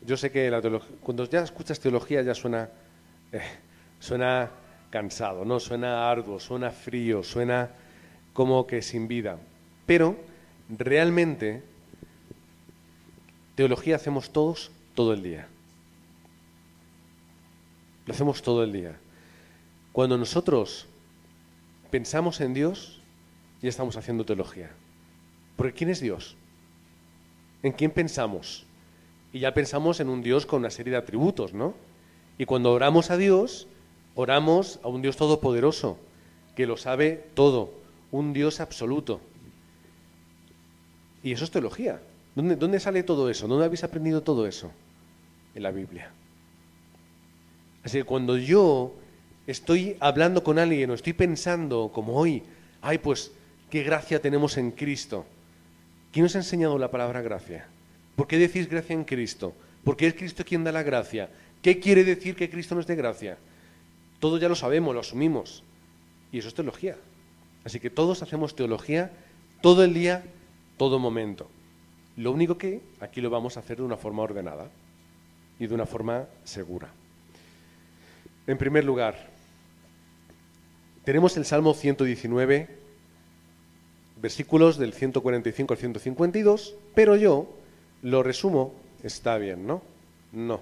yo sé que cuando ya escuchas teología ya suena cansado, ¿no? Suena arduo, suena frío, suena como que sin vida. Pero realmente teología hacemos todos todo el día. Lo hacemos todo el día. Cuando nosotros pensamos en Dios, ya estamos haciendo teología. Porque ¿quién es Dios? ¿En quién pensamos? Y ya pensamos en un Dios con una serie de atributos, ¿no? Y cuando oramos a Dios, oramos a un Dios todopoderoso, que lo sabe todo, un Dios absoluto. Y eso es teología. ¿Dónde sale todo eso? ¿Dónde habéis aprendido todo eso? En la Biblia. Así que cuando yo estoy hablando con alguien o estoy pensando, como hoy, ay, pues, qué gracia tenemos en Cristo. ¿Quién os ha enseñado la palabra gracia? ¿Por qué decís gracia en Cristo? ¿Por qué es Cristo quien da la gracia? ¿Qué quiere decir que Cristo nos dé gracia? Todo ya lo sabemos, lo asumimos. Y eso es teología. Así que todos hacemos teología todo el día, todo momento. Lo único que aquí lo vamos a hacer de una forma ordenada y de una forma segura. En primer lugar, tenemos el Salmo 119, versículos del 145 al 152, pero yo lo resumo, está bien, ¿no? No.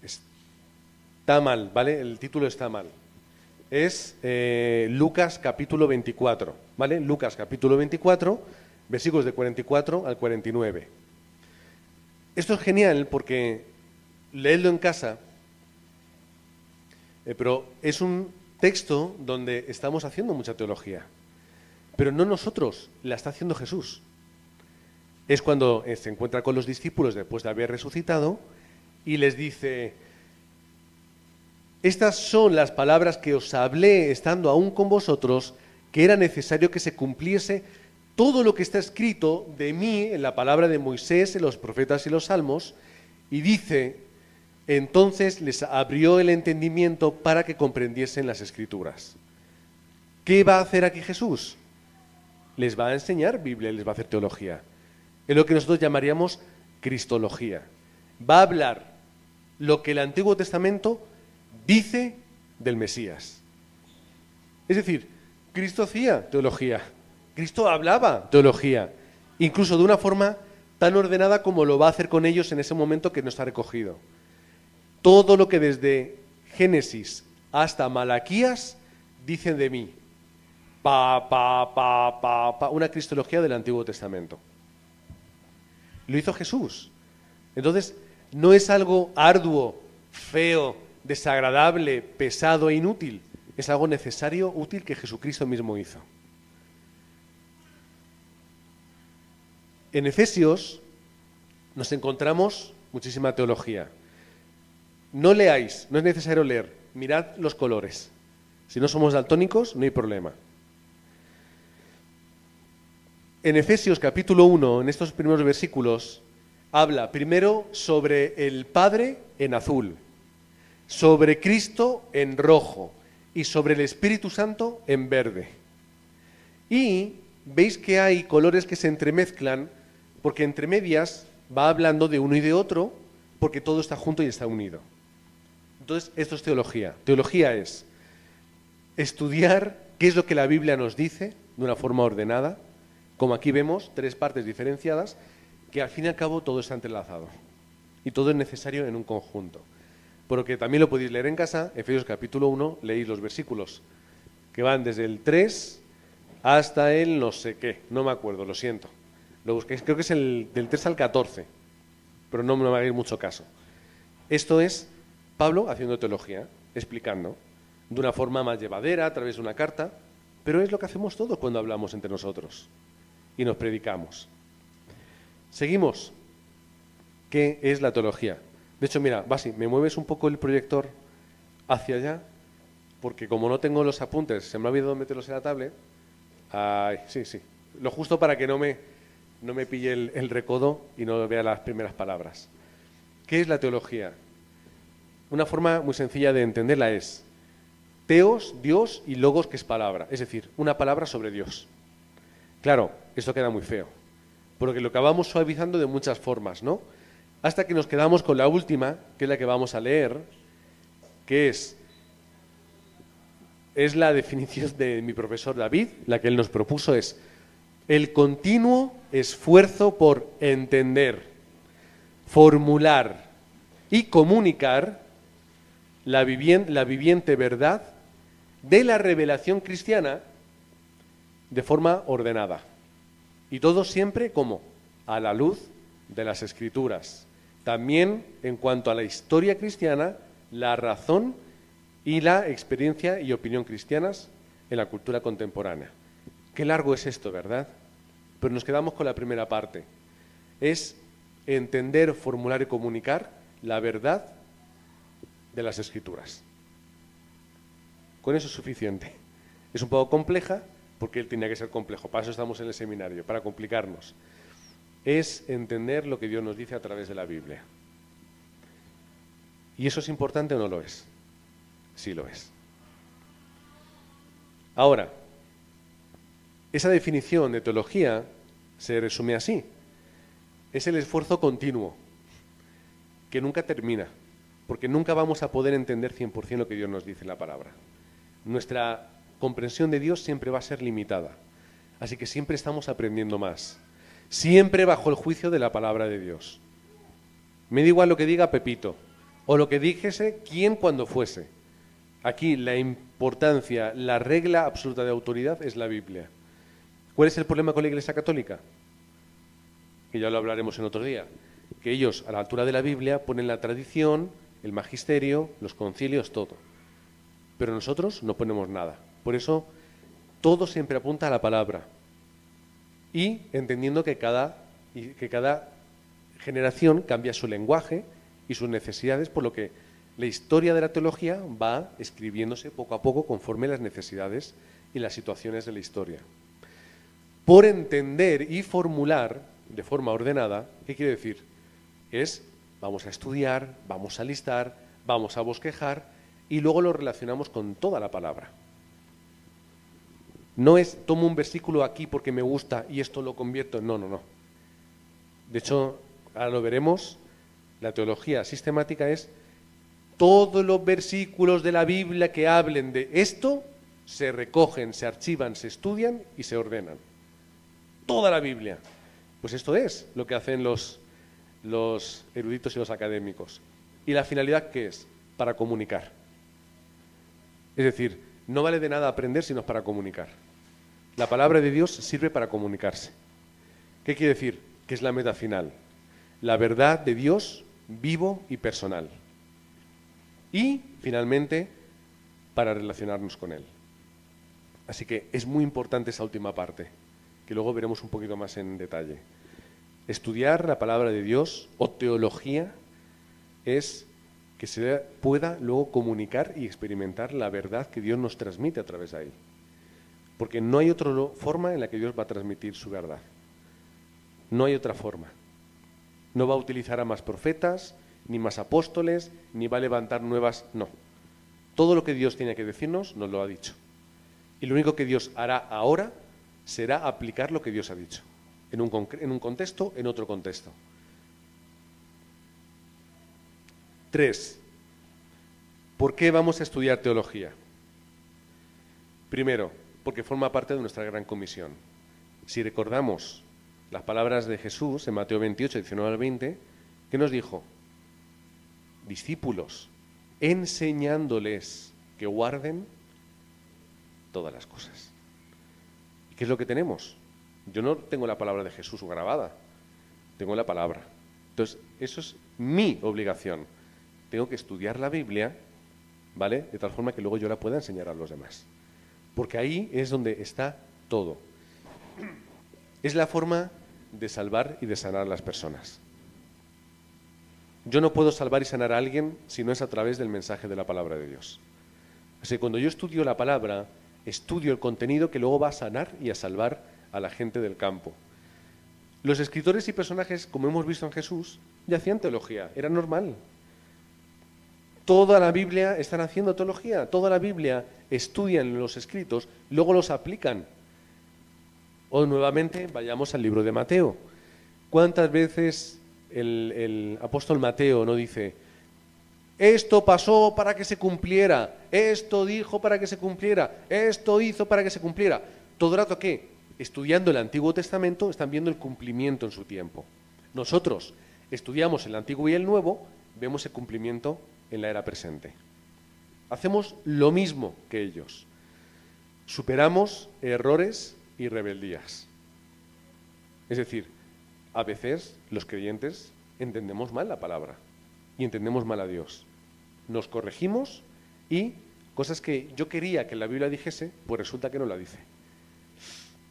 Está mal, ¿vale? El título está mal. Es Lucas capítulo 24, ¿vale? Lucas capítulo 24, versículos de 44 al 49. Esto es genial porque leedlo en casa, pero es un texto donde estamos haciendo mucha teología. Pero no nosotros, la está haciendo Jesús. Es cuando se encuentra con los discípulos después de haber resucitado y les dice: estas son las palabras que os hablé estando aún con vosotros, que era necesario que se cumpliese todo lo que está escrito de mí en la palabra de Moisés, en los profetas y los salmos. Y dice: entonces les abrió el entendimiento para que comprendiesen las Escrituras. ¿Qué va a hacer aquí Jesús? Les va a enseñar Biblia, les va a hacer teología. Es lo que nosotros llamaríamos cristología. Va a hablar lo que el Antiguo Testamento dice del Mesías. Es decir, Cristo hacía teología, Cristo hablaba teología, incluso de una forma tan ordenada como lo va a hacer con ellos en ese momento que no está recogido. Todo lo que desde Génesis hasta Malaquías dicen de mí. Una cristología del Antiguo Testamento. Lo hizo Jesús. Entonces, no es algo arduo, feo, desagradable, pesado e inútil. Es algo necesario, útil, que Jesucristo mismo hizo. En Efesios nos encontramos muchísima teología. No leáis, no es necesario leer, mirad los colores. Si no somos daltónicos, no hay problema. En Efesios capítulo 1, en estos primeros versículos, habla primero sobre el Padre en azul, sobre Cristo en rojo y sobre el Espíritu Santo en verde. Y veis que hay colores que se entremezclan porque entre medias va hablando de uno y de otro porque todo está junto y está unido. Entonces, esto es teología. Teología es estudiar qué es lo que la Biblia nos dice de una forma ordenada, como aquí vemos, 3 partes diferenciadas, que al fin y al cabo todo está entrelazado. Y todo es necesario en un conjunto. Porque también lo podéis leer en casa, Efesios capítulo 1, leéis los versículos que van desde el 3 hasta el no sé qué, no me acuerdo, lo siento. Lo busquéis, creo que es del 3 al 14, pero no me hagáis mucho caso. Esto es Pablo haciendo teología, explicando de una forma más llevadera, a través de una carta, pero es lo que hacemos todos cuando hablamos entre nosotros y nos predicamos. Seguimos. ¿Qué es la teología? De hecho, mira, Basi, ¿me mueves un poco el proyector hacia allá? Porque como no tengo los apuntes, se me ha olvidado meterlos en la tablet. Ay, sí. Lo justo para que no me pille el recodo y no vea las primeras palabras. ¿Qué es la teología? Una forma muy sencilla de entenderla es teos, Dios, y logos, que es palabra. Es decir, una palabra sobre Dios. Claro, esto queda muy feo, porque lo acabamos suavizando de muchas formas, ¿no? hasta que nos quedamos con la última, que es la que vamos a leer, que es la definición de mi profesor David, la que él nos propuso, es el continuo esfuerzo por entender, formular y comunicar la viviente verdad de la revelación cristiana de forma ordenada. Y todo siempre, ¿cómo? A la luz de las Escrituras. También, en cuanto a la historia cristiana, la razón y la experiencia y opinión cristianas en la cultura contemporánea. Qué largo es esto, ¿verdad? Pero nos quedamos con la primera parte. Es entender, formular y comunicar la verdad de las Escrituras. Con eso es suficiente. Es un poco compleja, porque él tenía que ser complejo. Para eso estamos en el seminario, para complicarnos. Es entender lo que Dios nos dice a través de la Biblia. ¿Y eso es importante o no lo es? Sí lo es. Ahora, esa definición de teología se resume así. Es el esfuerzo continuo, que nunca termina, porque nunca vamos a poder entender 100% lo que Dios nos dice en la palabra. Nuestra comprensión de Dios siempre va a ser limitada, así que siempre estamos aprendiendo más, siempre bajo el juicio de la palabra de Dios. Me da igual lo que diga Pepito, o lo que dijese quien cuando fuese. Aquí la importancia, la regla absoluta de autoridad es la Biblia. ¿Cuál es el problema con la Iglesia Católica? Que ya lo hablaremos en otro día. Que ellos, a la altura de la Biblia, ponen la tradición, el magisterio, los concilios, todo. Pero nosotros no ponemos nada. Por eso, todo siempre apunta a la palabra. Y entendiendo que cada generación cambia su lenguaje y sus necesidades, por lo que la historia de la teología va escribiéndose poco a poco conforme las necesidades y las situaciones de la historia. Por entender y formular de forma ordenada, ¿qué quiere decir? Vamos a estudiar, vamos a listar, vamos a bosquejar y luego lo relacionamos con toda la palabra. No es tomo un versículo aquí porque me gusta y esto lo convierto en... No. De hecho, ahora lo veremos, la teología sistemática es todos los versículos de la Biblia que hablen de esto se recogen, se archivan, se estudian y se ordenan. Toda la Biblia. Pues esto es lo que hacen los eruditos y los académicos. ¿Y la finalidad qué es? Para comunicar. Es decir, no vale de nada aprender si no es para comunicar. La palabra de Dios sirve para comunicarse. ¿Qué quiere decir? Que es la meta final. La verdad de Dios vivo y personal. Y, finalmente, para relacionarnos con Él. Así que es muy importante esa última parte, que luego veremos un poquito más en detalle. Estudiar la palabra de Dios o teología es que se pueda luego comunicar y experimentar la verdad que Dios nos transmite a través de ahí. Porque no hay otra forma en la que Dios va a transmitir su verdad. No hay otra forma. No va a utilizar a más profetas, ni más apóstoles, ni va a levantar nuevas... No. Todo lo que Dios tiene que decirnos nos lo ha dicho. Y lo único que Dios hará ahora será aplicar lo que Dios ha dicho. En un contexto, en otro contexto. 3. ¿Por qué vamos a estudiar teología? Primero, porque forma parte de nuestra gran comisión. Si recordamos las palabras de Jesús en Mateo 28, 19 al 20, ¿qué nos dijo? Discípulos, enseñándoles que guarden todas las cosas. ¿Y qué es lo que tenemos? Yo no tengo la palabra de Jesús grabada, tengo la palabra. Entonces, eso es mi obligación. Tengo que estudiar la Biblia, ¿vale? De tal forma que luego yo la pueda enseñar a los demás. Porque ahí es donde está todo. Es la forma de salvar y de sanar a las personas. Yo no puedo salvar y sanar a alguien si no es a través del mensaje de la palabra de Dios. Así que cuando yo estudio la palabra, estudio el contenido que luego va a sanar y a salvar a la gente del campo. Los escritores y personajes, como hemos visto en Jesús, ya hacían teología, era normal. Toda la Biblia están haciendo teología, toda la Biblia estudian los escritos, luego los aplican. O nuevamente vayamos al libro de Mateo. ¿Cuántas veces el apóstol Mateo no dice, esto pasó para que se cumpliera, esto dijo para que se cumpliera, esto hizo para que se cumpliera. Todo el rato que, estudiando el Antiguo Testamento, están viendo el cumplimiento en su tiempo. Nosotros estudiamos el Antiguo y el Nuevo, vemos el cumplimiento en la era presente. Hacemos lo mismo que ellos. Superamos errores y rebeldías. Es decir, a veces los creyentes entendemos mal la palabra y entendemos mal a Dios. Nos corregimos y cosas que yo quería que la Biblia dijese, pues resulta que no la dice.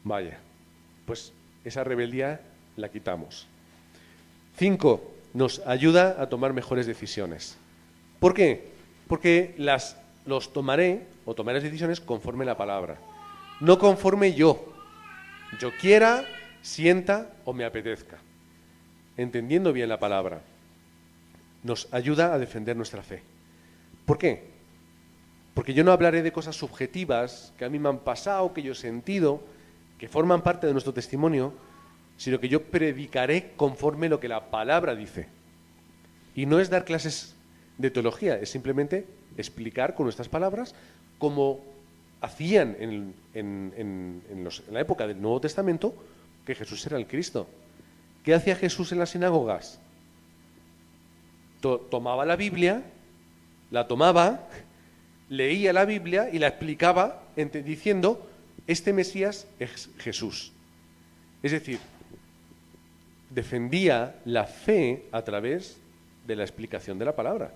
Vaya, pues esa rebeldía la quitamos. 5. Nos ayuda a tomar mejores decisiones. ¿Por qué? Porque los tomaré las decisiones conforme la palabra, no conforme yo quiera, sienta o me apetezca. Entendiendo bien la palabra, nos ayuda a defender nuestra fe. ¿Por qué? Porque yo no hablaré de cosas subjetivas que a mí me han pasado, que yo he sentido, que forman parte de nuestro testimonio, sino que yo predicaré conforme lo que la palabra dice. Y no es dar clases de teología, es simplemente explicar con nuestras palabras como hacían en la época del Nuevo Testamento, que Jesús era el Cristo. ¿Qué hacía Jesús en las sinagogas? Tomaba la Biblia, la tomaba, leía la Biblia y la explicaba diciendo, este Mesías es Jesús. Es decir, defendía la fe a través de la explicación de la palabra.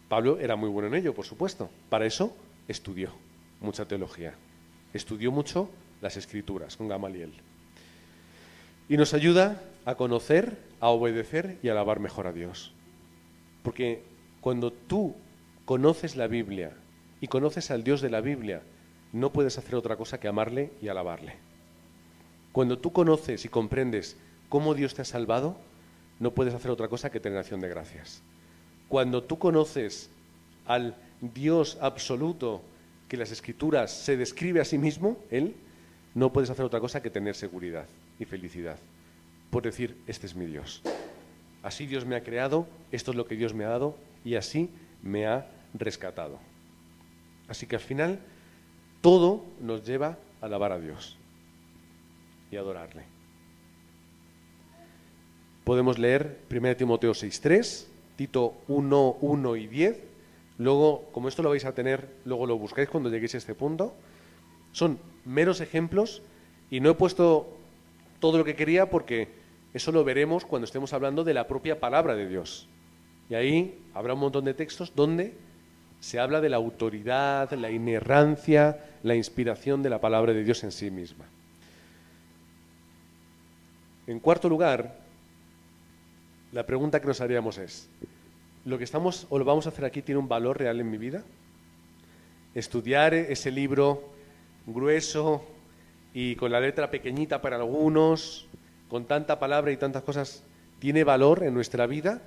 Pablo era muy bueno en ello, por supuesto. Para eso estudió mucha teología. Estudió mucho las Escrituras con Gamaliel. Y nos ayuda a conocer, a obedecer y a alabar mejor a Dios. Porque cuando tú conoces la Biblia y conoces al Dios de la Biblia, no puedes hacer otra cosa que amarle y alabarle. Cuando tú conoces y comprendes cómo Dios te ha salvado, no puedes hacer otra cosa que tener acción de gracias. Cuando tú conoces al Dios absoluto que las Escrituras se describe a sí mismo, Él, no puedes hacer otra cosa que tener seguridad y felicidad. Por decir, este es mi Dios. Así Dios me ha creado, esto es lo que Dios me ha dado y así me ha rescatado. Así que al final, todo nos lleva a alabar a Dios y adorarle. Podemos leer 1 Timoteo 6:3, Tito 1:1 y 10. Luego, como esto lo vais a tener, luego lo buscáis cuando lleguéis a este punto. Son meros ejemplos y no he puesto todo lo que quería porque eso lo veremos cuando estemos hablando de la propia palabra de Dios. Y ahí habrá un montón de textos donde se habla de la autoridad, la inerrancia, la inspiración de la palabra de Dios en sí misma. En cuarto lugar, la pregunta que nos haríamos es, ¿lo que estamos o lo vamos a hacer aquí tiene un valor real en mi vida? Estudiar ese libro grueso y con la letra pequeñita para algunos, con tanta palabra y tantas cosas, ¿tiene valor en nuestra vida?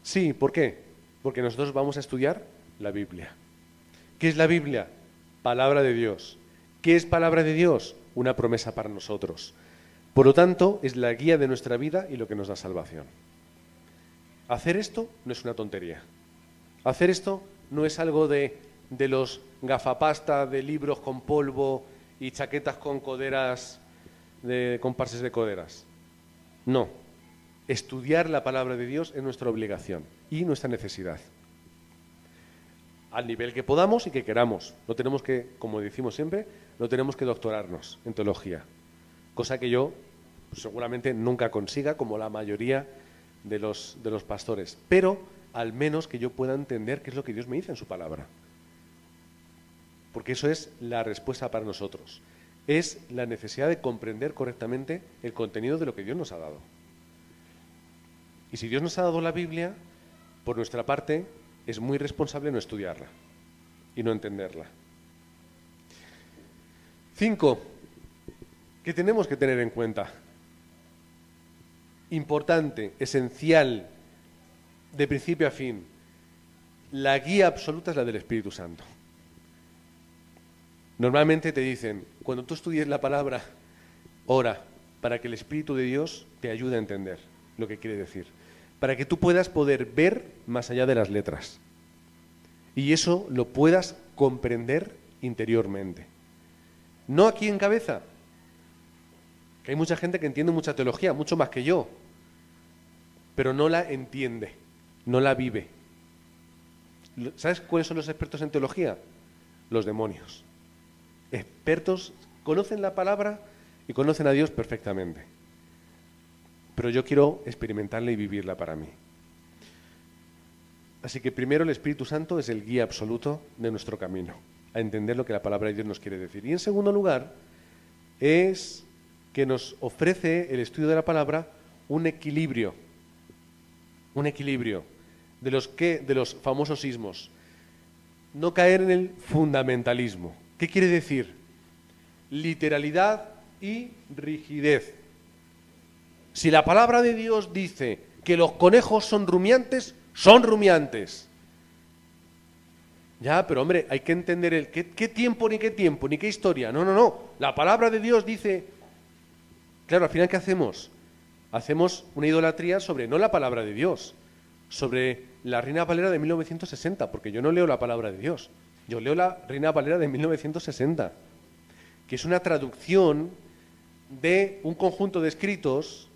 Sí, ¿por qué? Porque nosotros vamos a estudiar la Biblia. ¿Qué es la Biblia? Palabra de Dios. ¿Qué es palabra de Dios? Una promesa para nosotros. Por lo tanto, es la guía de nuestra vida y lo que nos da salvación. Hacer esto no es una tontería. Hacer esto no es algo de los gafapasta, de libros con polvo y chaquetas con coderas, con parches de coderas. No. Estudiar la palabra de Dios es nuestra obligación y nuestra necesidad. Al nivel que podamos y que queramos. No tenemos que, como decimos siempre, no tenemos que doctorarnos en teología. Cosa que yo seguramente nunca consiga, como la mayoría de los pastores. Pero al menos que yo pueda entender qué es lo que Dios me dice en su palabra. Porque eso es la respuesta para nosotros. Es la necesidad de comprender correctamente el contenido de lo que Dios nos ha dado. Y si Dios nos ha dado la Biblia, por nuestra parte, es muy responsable no estudiarla y no entenderla. 5. ¿Qué tenemos que tener en cuenta? Importante, esencial, de principio a fin. La guía absoluta es la del Espíritu Santo. Normalmente te dicen, cuando tú estudies la palabra, ora, para que el Espíritu de Dios te ayude a entender lo que quiere decir, para que tú puedas poder ver más allá de las letras y eso lo puedas comprender interiormente. No aquí en cabeza, que hay mucha gente que entiende mucha teología, mucho más que yo, pero no la entiende, no la vive. ¿Sabes cuáles son los expertos en teología? Los demonios. Expertos, conocen la palabra y conocen a Dios perfectamente. Pero yo quiero experimentarla y vivirla para mí. Así que primero el Espíritu Santo es el guía absoluto de nuestro camino, a entender lo que la palabra de Dios nos quiere decir. Y en segundo lugar, es que nos ofrece el estudio de la palabra un equilibrio de los famosos ismos. No caer en el fundamentalismo. ¿Qué quiere decir? Literalidad y rigidez. Si la palabra de Dios dice que los conejos son rumiantes, son rumiantes. Ya, pero hombre, hay que entender qué tiempo, ni qué historia. No. La palabra de Dios dice... Claro, al final, ¿qué hacemos? Hacemos una idolatría sobre, no la palabra de Dios, sobre la Reina Valera de 1960, porque yo no leo la palabra de Dios, yo leo la Reina Valera de 1960, que es una traducción de un conjunto de escritos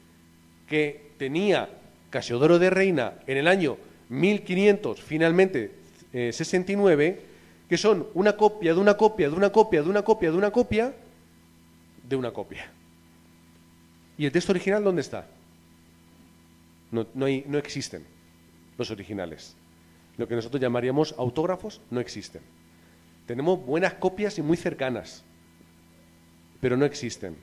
que tenía Casiodoro de Reina en el año 1500, finalmente 69, que son una copia de una copia, de una copia, de una copia, de una copia, de una copia. ¿Y el texto original dónde está? No existen los originales. Lo que nosotros llamaríamos autógrafos no existen. Tenemos buenas copias y muy cercanas, pero no existen.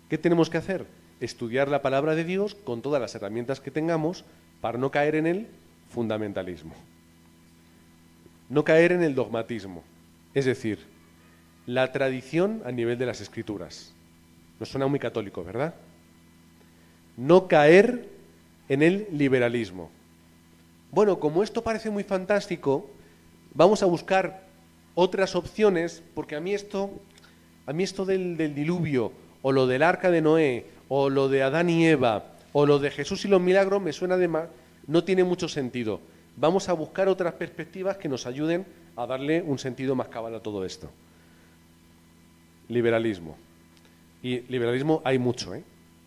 ¿Qué tenemos que hacer? Estudiar la palabra de Dios con todas las herramientas que tengamos para no caer en el fundamentalismo. No caer en el dogmatismo. Es decir, la tradición a nivel de las Escrituras. Nos suena muy católico, ¿verdad? No caer en el liberalismo. Bueno, como esto parece muy fantástico, vamos a buscar otras opciones, porque a mí esto del diluvio, o lo del arca de Noé, o lo de Adán y Eva, o lo de Jesús y los milagros, me suena de más, no tiene mucho sentido. Vamos a buscar otras perspectivas que nos ayuden a darle un sentido más cabal a todo esto. Liberalismo. Y liberalismo hay mucho,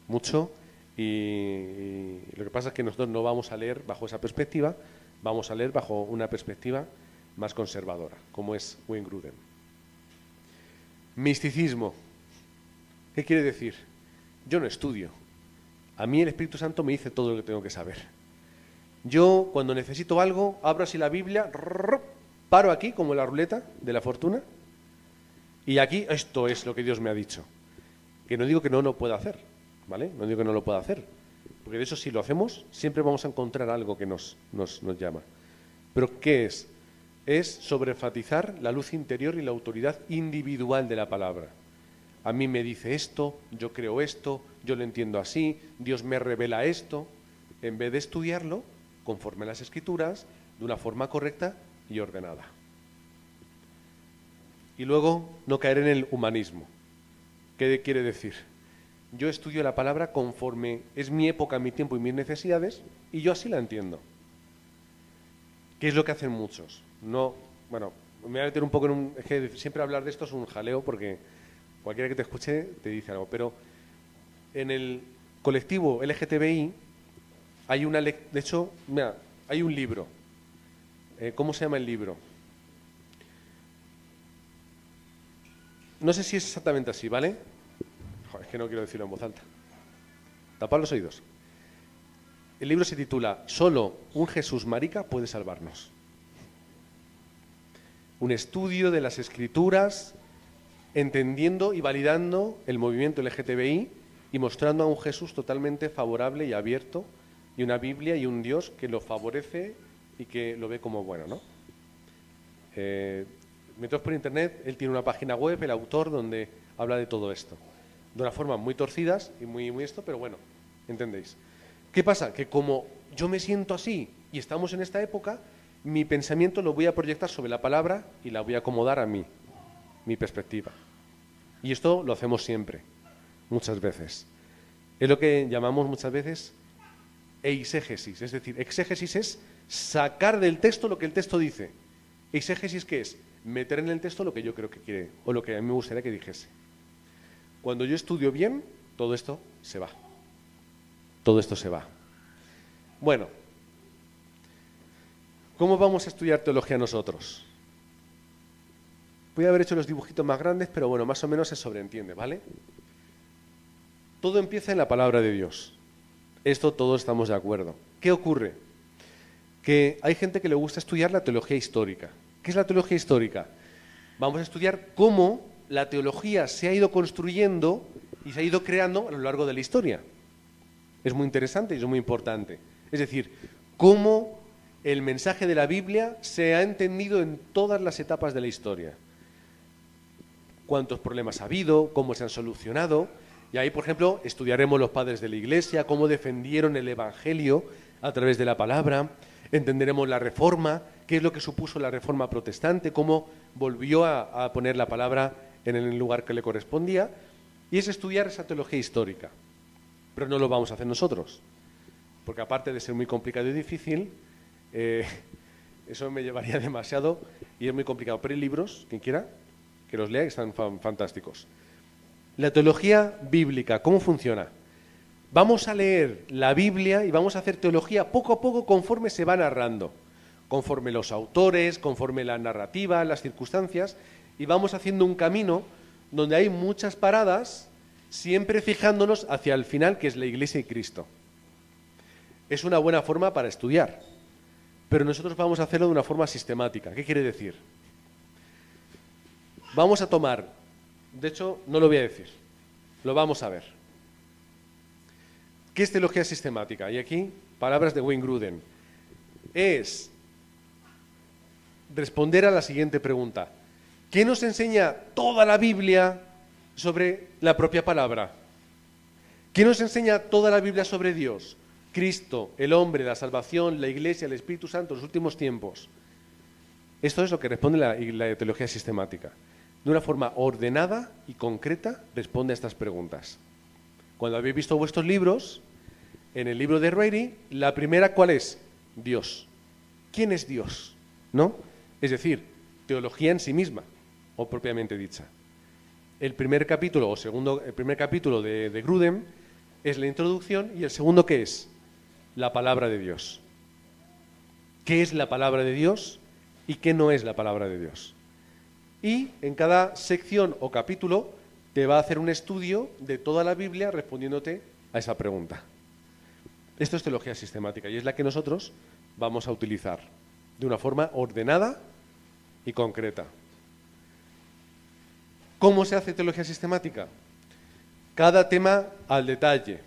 mucho, y lo que pasa es que nosotros no vamos a leer bajo esa perspectiva, vamos a leer bajo una perspectiva más conservadora, como es Wayne Grudem. Misticismo. ¿Qué quiere decir? Yo no estudio. A mí el Espíritu Santo me dice todo lo que tengo que saber. Yo, cuando necesito algo, abro así la Biblia, paro aquí, como la ruleta de la fortuna, y aquí esto es lo que Dios me ha dicho. Que no digo que no lo pueda hacer, ¿vale? No digo que no lo pueda hacer, porque de eso si lo hacemos, siempre vamos a encontrar algo que nos llama. Pero ¿qué es? Es sobreenfatizar la luz interior y la autoridad individual de la palabra. A mí me dice esto, yo creo esto, yo lo entiendo así, Dios me revela esto, en vez de estudiarlo conforme a las Escrituras, de una forma correcta y ordenada. Y luego, no caer en el humanismo. ¿Qué quiere decir? Yo estudio la palabra conforme es mi época, mi tiempo y mis necesidades, y yo así la entiendo. ¿Qué es lo que hacen muchos? No, bueno, me voy a meter un poco en un... Es que siempre hablar de esto es un jaleo, porque cualquiera que te escuche te dice algo, pero en el colectivo LGTBI hay una... De hecho, mira, hay un libro. ¿Cómo se llama el libro? No sé si es exactamente así, ¿vale? Joder, es que no quiero decirlo en voz alta. Tapad los oídos. El libro se titula Solo un Jesús marica puede salvarnos. Un estudio de las Escrituras, entendiendo y validando el movimiento LGTBI y mostrando a un Jesús totalmente favorable y abierto, y una Biblia y un Dios que lo favorece y que lo ve como bueno, ¿no? Meteos por internet, él tiene una página web, el autor, donde habla de todo esto. De una forma muy torcidas y muy esto, pero bueno, ¿entendéis? ¿Qué pasa? Que como yo me siento así y estamos en esta época, mi pensamiento lo voy a proyectar sobre la palabra y la voy a acomodar a mí, mi perspectiva. Y esto lo hacemos siempre, muchas veces. Es lo que llamamos muchas veces eisegesis. Es decir, exégesis es sacar del texto lo que el texto dice. Eisegesis, ¿qué es? Meter en el texto lo que yo creo que quiere, o lo que a mí me gustaría que dijese. Cuando yo estudio bien, todo esto se va. Todo esto se va. Bueno, ¿cómo vamos a estudiar teología nosotros? Voy a haber hecho los dibujitos más grandes, pero bueno, más o menos se sobreentiende, ¿vale? Todo empieza en la palabra de Dios. Esto todos estamos de acuerdo. ¿Qué ocurre? Que hay gente que le gusta estudiar la teología histórica. ¿Qué es la teología histórica? Vamos a estudiar cómo la teología se ha ido construyendo y se ha ido creando a lo largo de la historia. Es muy interesante y es muy importante. Es decir, cómo el mensaje de la Biblia se ha entendido en todas las etapas de la historia. Cuántos problemas ha habido, cómo se han solucionado. Y ahí, por ejemplo, estudiaremos los padres de la Iglesia, cómo defendieron el Evangelio a través de la palabra. Entenderemos la Reforma, qué es lo que supuso la Reforma protestante, cómo volvió a poner la palabra en el lugar que le correspondía. Y es estudiar esa teología histórica. Pero no lo vamos a hacer nosotros, porque aparte de ser muy complicado y difícil, eso me llevaría demasiado y es muy complicado. Pero hay libros, quien quiera, que los lea, que están fantásticos. La teología bíblica, ¿cómo funciona? Vamos a leer la Biblia y vamos a hacer teología poco a poco conforme se va narrando, conforme los autores, conforme la narrativa, las circunstancias, y vamos haciendo un camino donde hay muchas paradas, siempre fijándonos hacia el final, que es la Iglesia y Cristo. Es una buena forma para estudiar, pero nosotros vamos a hacerlo de una forma sistemática. ¿Qué quiere decir? Vamos a tomar, de hecho, no lo voy a decir, lo vamos a ver. ¿Qué es teología sistemática? Y aquí, palabras de Wayne Grudem. Es responder a la siguiente pregunta. ¿Qué nos enseña toda la Biblia sobre la propia palabra? ¿Qué nos enseña toda la Biblia sobre Dios? Cristo, el hombre, la salvación, la Iglesia, el Espíritu Santo, los últimos tiempos. Esto es lo que responde la teología sistemática. De una forma ordenada y concreta responde a estas preguntas. Cuando habéis visto vuestros libros, en el libro de Rady, la primera, ¿cuál es? Dios. ¿Quién es Dios? ¿No? Es decir, teología en sí misma, o propiamente dicha. El primer capítulo, el primer capítulo de Grudem es la introducción, y el segundo, ¿qué es? La palabra de Dios. ¿Qué es la palabra de Dios y qué no es la palabra de Dios? Y en cada sección o capítulo te va a hacer un estudio de toda la Biblia respondiéndote a esa pregunta. Esto es teología sistemática y es la que nosotros vamos a utilizar de una forma ordenada y concreta. ¿Cómo se hace teología sistemática? Cada tema al detalle.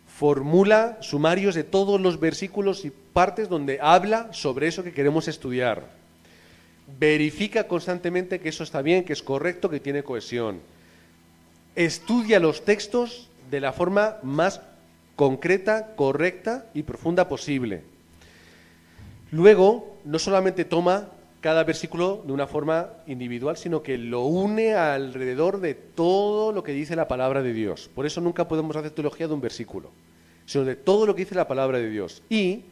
Formula sumarios de todos los versículos y partes donde habla sobre eso que queremos estudiar. Verifica constantemente que eso está bien, que es correcto, que tiene cohesión. Estudia los textos de la forma más concreta, correcta y profunda posible. Luego, no solamente toma cada versículo de una forma individual, sino que lo une alrededor de todo lo que dice la palabra de Dios. Por eso nunca podemos hacer teología de un versículo, sino de todo lo que dice la palabra de Dios. Y,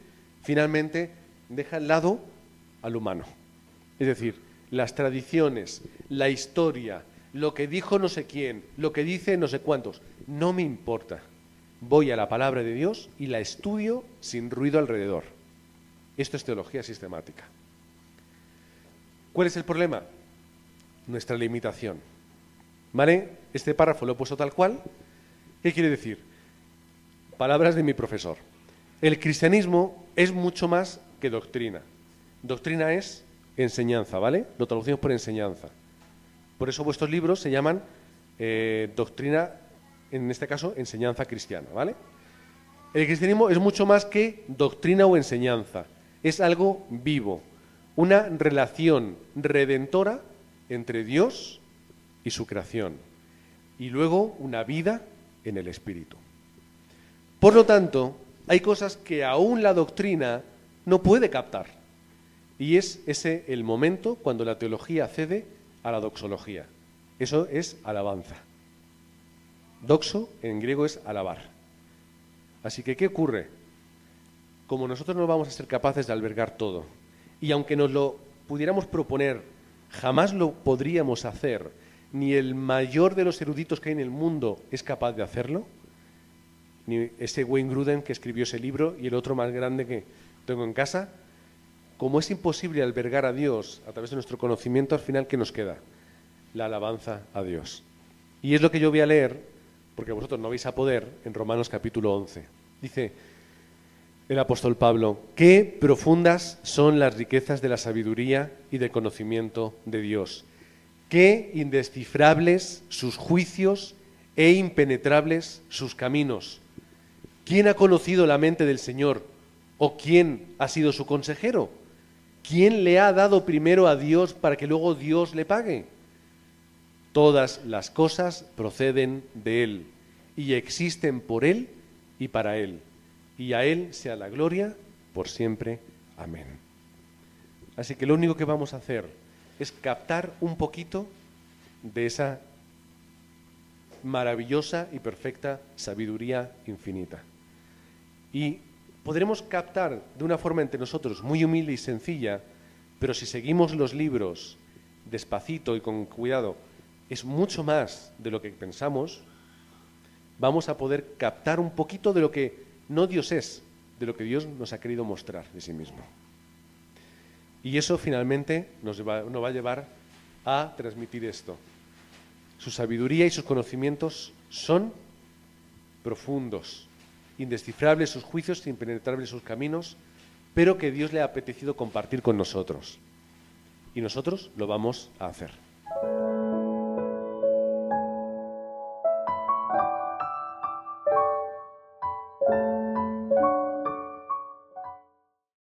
finalmente, deja al lado al humano. Es decir, las tradiciones, la historia, lo que dijo no sé quién, lo que dice no sé cuántos, no me importa. Voy a la palabra de Dios y la estudio sin ruido alrededor. Esto es teología sistemática. ¿Cuál es el problema? Nuestra limitación. ¿Vale? Este párrafo lo he puesto tal cual. ¿Qué quiere decir? Palabras de mi profesor. El cristianismo es mucho más que doctrina. Doctrina es enseñanza, ¿vale? Lo traducimos por enseñanza. Por eso vuestros libros se llaman doctrina, en este caso, enseñanza cristiana, ¿vale? El cristianismo es mucho más que doctrina o enseñanza. Es algo vivo, una relación redentora entre Dios y su creación. Y luego una vida en el Espíritu. Por lo tanto, hay cosas que aún la doctrina no puede captar. Y es ese el momento cuando la teología cede a la doxología. Eso es alabanza. Doxo en griego es alabar. Así que, ¿qué ocurre? Como nosotros no vamos a ser capaces de albergar todo, y aunque nos lo pudiéramos proponer, jamás lo podríamos hacer, ni el mayor de los eruditos que hay en el mundo es capaz de hacerlo, ni ese Wayne Grudem que escribió ese libro y el otro más grande que tengo en casa. Como es imposible albergar a Dios a través de nuestro conocimiento, al final, ¿qué nos queda? La alabanza a Dios. Y es lo que yo voy a leer, porque vosotros no vais a poder, en Romanos capítulo 11. Dice el apóstol Pablo: qué profundas son las riquezas de la sabiduría y del conocimiento de Dios. Qué indescifrables sus juicios e impenetrables sus caminos. ¿Quién ha conocido la mente del Señor? ¿O quién ha sido su consejero? ¿Quién le ha dado primero a Dios para que luego Dios le pague? Todas las cosas proceden de Él y existen por Él y para Él. Y a Él sea la gloria por siempre. Amén. Así que lo único que vamos a hacer es captar un poquito de esa maravillosa y perfecta sabiduría infinita. Y podremos captar de una forma entre nosotros muy humilde y sencilla, pero si seguimos los libros despacito y con cuidado, es mucho más de lo que pensamos. Vamos a poder captar un poquito de lo que no Dios es, de lo que Dios nos ha querido mostrar de sí mismo. Y eso finalmente nos va a llevar a transmitir esto. Su sabiduría y sus conocimientos son profundos, indescifrables sus juicios, impenetrables sus caminos, pero que Dios le ha apetecido compartir con nosotros. Y nosotros lo vamos a hacer.